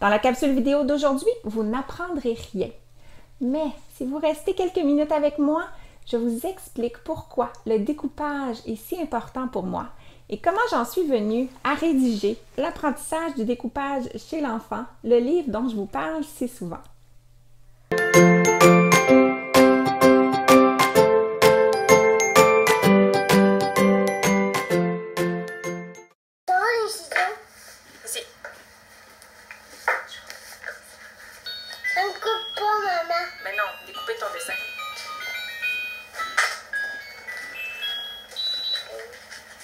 Dans la capsule vidéo d'aujourd'hui, vous n'apprendrez rien. Mais si vous restez quelques minutes avec moi, je vous explique pourquoi le découpage est si important pour moi et comment j'en suis venue à rédiger l'apprentissage du découpage chez l'enfant, le livre dont je vous parle si souvent. Vas-y. Ça ne coupe pas, maman. Mais non, découper ton dessin.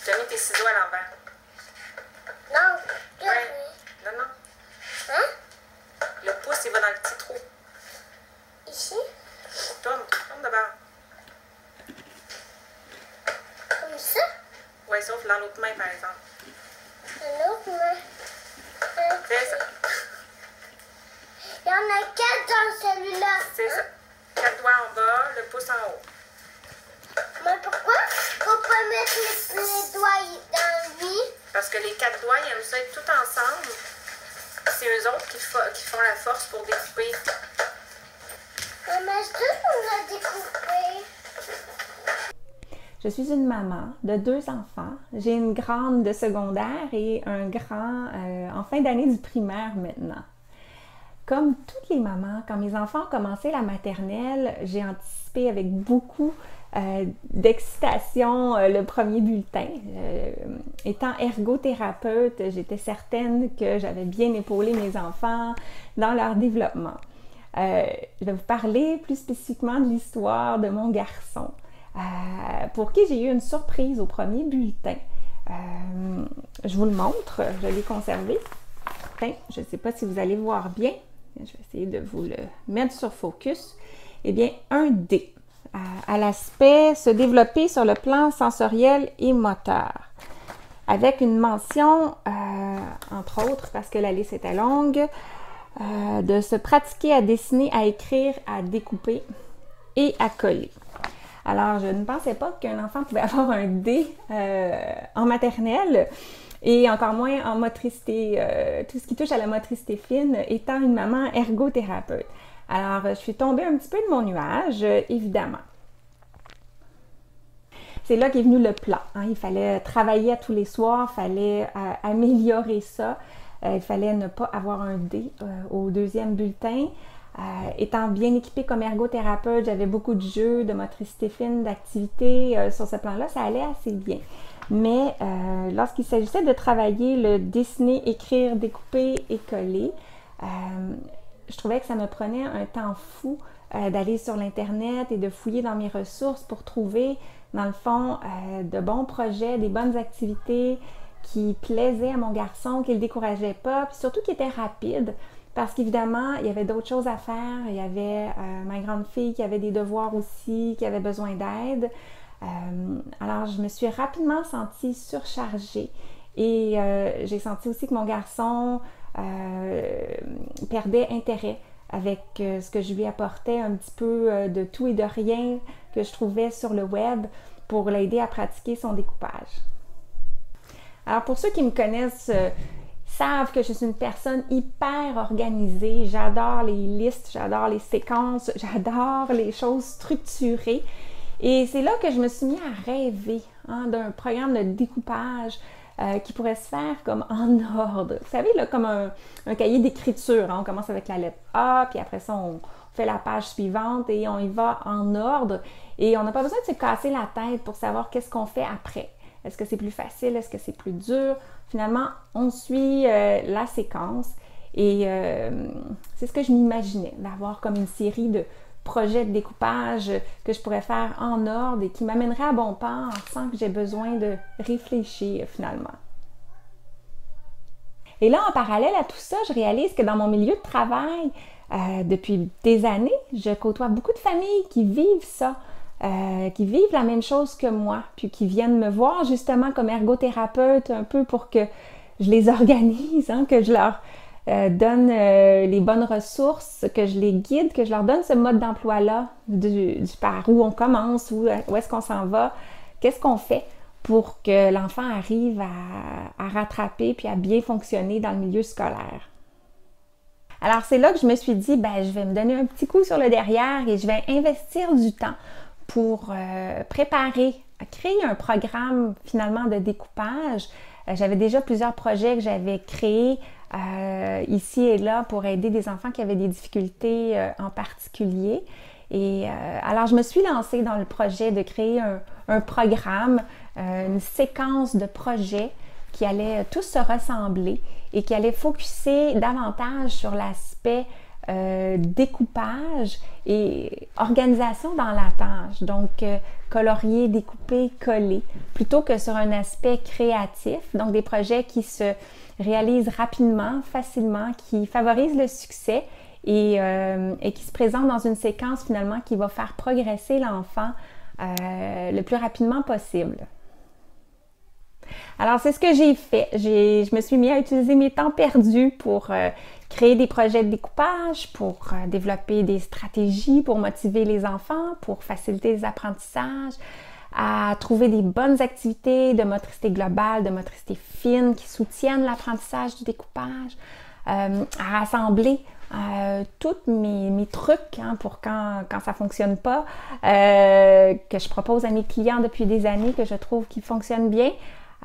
Tu as mis tes ciseaux à l'envers. Non, Ouais. Non, non. Hein? Le pouce, il va dans le petit trou. Ici? Tourne d'abord. Comme ça? Ouais, sauf dans l'autre main, par exemple. Un autre main. Fais ça. Il y en a 4 dans celui-là. C'est ça. 4 doigts en bas, le pouce en haut. Mais pourquoi on peut mettre les doigts dans lui? Parce que les 4 doigts, ils aiment ça être tout ensemble. C'est eux autres qui font la force pour découper. Maman, est-ce que on a découpé? Je suis une maman de 2 enfants. J'ai une grande de secondaire et un grand en fin d'année du primaire maintenant. Comme toutes les mamans, quand mes enfants ont commencé la maternelle, j'ai anticipé avec beaucoup d'excitation le premier bulletin. Étant ergothérapeute, j'étais certaine que j'avais bien épaulé mes enfants dans leur développement. Je vais vous parler plus spécifiquement de l'histoire de mon garçon, pour qui j'ai eu une surprise au premier bulletin. Je vous le montre, je l'ai conservé. Enfin, je ne sais pas si vous allez voir bien. Je vais essayer de vous le mettre sur focus. Eh bien, un D, à l'aspect se développer sur le plan sensoriel et moteur, avec une mention, entre autres, parce que la liste était longue, de se pratiquer à dessiner, à écrire, à découper et à coller. Alors, je ne pensais pas qu'un enfant pouvait avoir un D en maternelle et encore moins en motricité, tout ce qui touche à la motricité fine, étant une maman ergothérapeute. Alors, je suis tombée un petit peu de mon nuage, évidemment. C'est là qu'est venu le plan. Hein. Il fallait travailler à tous les soirs, il fallait améliorer ça. Il fallait ne pas avoir un D au deuxième bulletin. Étant bien équipée comme ergothérapeute, j'avais beaucoup de jeux, de motricité fine, d'activités. Sur ce plan-là, ça allait assez bien. Mais lorsqu'il s'agissait de travailler le dessiner, écrire, découper et coller, je trouvais que ça me prenait un temps fou d'aller sur l'Internet et de fouiller dans mes ressources pour trouver, dans le fond, de bons projets, des bonnes activités qui plaisaient à mon garçon, qui ne le décourageaient pas, puis surtout qui étaient rapides. Parce qu'évidemment, il y avait d'autres choses à faire. Il y avait ma grande fille qui avait des devoirs aussi, qui avait besoin d'aide. Alors, je me suis rapidement sentie surchargée et j'ai senti aussi que mon garçon perdait intérêt avec ce que je lui apportais, un petit peu de tout et de rien que je trouvais sur le web pour l'aider à pratiquer son découpage. Alors, pour ceux qui me connaissent, savent que je suis une personne hyper organisée. J'adore les listes, j'adore les séquences, j'adore les choses structurées. Et c'est là que je me suis mis à rêver d'un programme de découpage qui pourrait se faire comme en ordre. Vous savez, là, comme un cahier d'écriture. Hein? On commence avec la lettre A, puis après ça, on fait la page suivante et on y va en ordre. Et on n'a pas besoin de se casser la tête pour savoir qu'est-ce qu'on fait après. Est-ce que c'est plus facile? Est-ce que c'est plus dur? Finalement, on suit la séquence et c'est ce que je m'imaginais, d'avoir comme une série de projets de découpage que je pourrais faire en ordre et qui m'amèneraient à bon port sans que j'ai besoin de réfléchir finalement. Et là, en parallèle à tout ça, je réalise que dans mon milieu de travail, depuis des années, je côtoie beaucoup de familles qui vivent ça. Qui vivent la même chose que moi, puis qui viennent me voir justement comme ergothérapeute un peu pour que je les organise, hein, que je leur donne les bonnes ressources, que je les guide, que je leur donne ce mode d'emploi-là, du par où on commence, où est-ce qu'on s'en va, qu'est-ce qu'on fait pour que l'enfant arrive à rattraper puis à bien fonctionner dans le milieu scolaire. Alors, c'est là que je me suis dit, ben, je vais me donner un petit coup sur le derrière et je vais investir du temps pour préparer, créer un programme finalement de découpage. J'avais déjà plusieurs projets que j'avais créés ici et là pour aider des enfants qui avaient des difficultés en particulier. Et alors, je me suis lancée dans le projet de créer un programme, une séquence de projets qui allaient tous se ressembler et qui allaient focuser davantage sur l'aspect découpage et organisation dans la tâche. Donc, colorier, découper, coller, plutôt que sur un aspect créatif. Donc, des projets qui se réalisent rapidement, facilement, qui favorisent le succès et qui se présentent dans une séquence finalement qui va faire progresser l'enfant le plus rapidement possible. Alors, c'est ce que j'ai fait. Je me suis mis à utiliser mes temps perdus pour créer des projets de découpage, pour développer des stratégies pour motiver les enfants, pour faciliter les apprentissages, à trouver des bonnes activités de motricité globale, de motricité fine qui soutiennent l'apprentissage du découpage, à rassembler tous mes trucs pour quand ça ne fonctionne pas, que je propose à mes clients depuis des années, que je trouve qu'ils fonctionnent bien,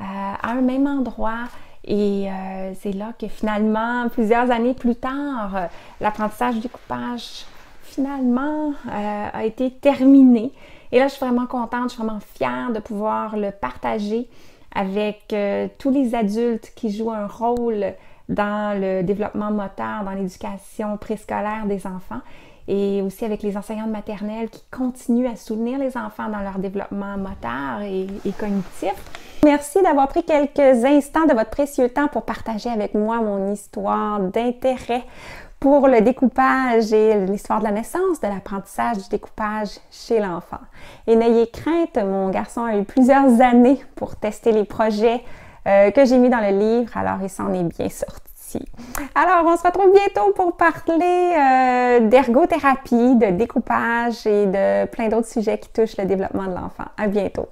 à un même endroit. Et c'est là que finalement, plusieurs années plus tard, l'apprentissage du découpage finalement a été terminé. Et là, je suis vraiment contente, je suis vraiment fière de pouvoir le partager avec tous les adultes qui jouent un rôle dans le développement moteur, dans l'éducation préscolaire des enfants, et aussi avec les enseignants de maternelle qui continuent à soutenir les enfants dans leur développement moteur et cognitif. Merci d'avoir pris quelques instants de votre précieux temps pour partager avec moi mon histoire d'intérêt pour le découpage et l'histoire de la naissance de l'apprentissage du découpage chez l'enfant. Et n'ayez crainte, mon garçon a eu plusieurs années pour tester les projets que j'ai mis dans le livre, alors il s'en est bien sorti. Alors, on se retrouve bientôt pour parler d'ergothérapie, de découpage et de plein d'autres sujets qui touchent le développement de l'enfant. À bientôt!